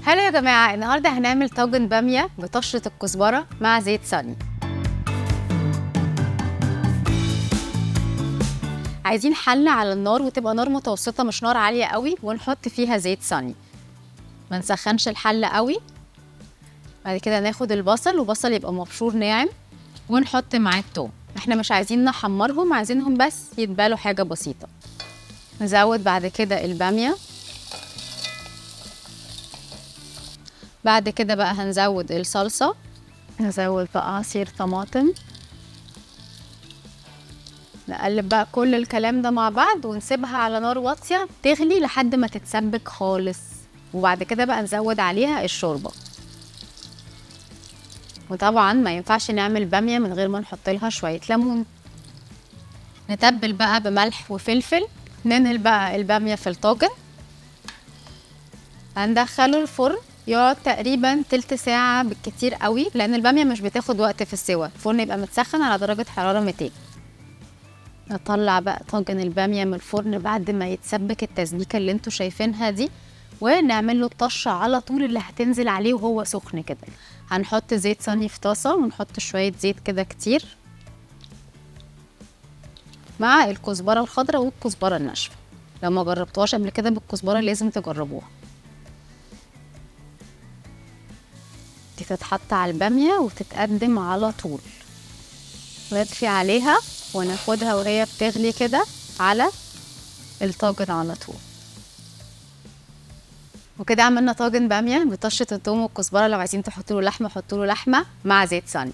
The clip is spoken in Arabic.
حلو يا جماعه، النهارده هنعمل طاجن باميه بطشه الكزبره مع زيت صني. عايزين حله على النار وتبقى نار متوسطه مش نار عاليه قوي، ونحط فيها زيت صني. ما نسخنش الحله قوي. بعد كده ناخد البصل، وبصل يبقى مبشور ناعم، ونحط معاه الثوم. احنا مش عايزين نحمرهم، عايزينهم بس يتبالوا حاجه بسيطه. نزود بعد كده الباميه. بعد كده بقى هنزود الصلصه، نزود بقى عصير طماطم. نقلب بقى كل الكلام ده مع بعض ونسيبها على نار واطيه تغلي لحد ما تتسبك خالص. وبعد كده بقى نزود عليها الشوربه. وطبعا ما ينفعش نعمل باميه من غير ما نحط لها شويه ليمون. نتبل بقى بملح وفلفل. ننقل بقى الباميه في الطاجن. هندخله الفرن يقعد تقريبا تلت ساعه بالكتير قوي، لان الباميه مش بتاخد وقت في السوا. الفرن يبقى متسخن على درجه حراره 200. نطلع بقى طاجن الباميه من الفرن بعد ما يتسبك التسبيكه اللي انتوا شايفينها دي، ونعمل له الطشه على طول اللي هتنزل عليه وهو سخن كده. هنحط زيت صني في طاسه، ونحط شويه زيت كده كتير مع الكزبره الخضراء والكزبره الناشفه. لو ما جربتوهاش قبل كده بالكزبره لازم تجربوها. دي تتحط على الباميه وتتقدم على طول. نطفي عليها وناخدها وهي بتغلي كده على الطاجن على طول. وكده عملنا طاجن باميه بطشه الثوم والكزبره. لو عايزين تحطوا له لحمه حطوا له لحمه مع زيت صني.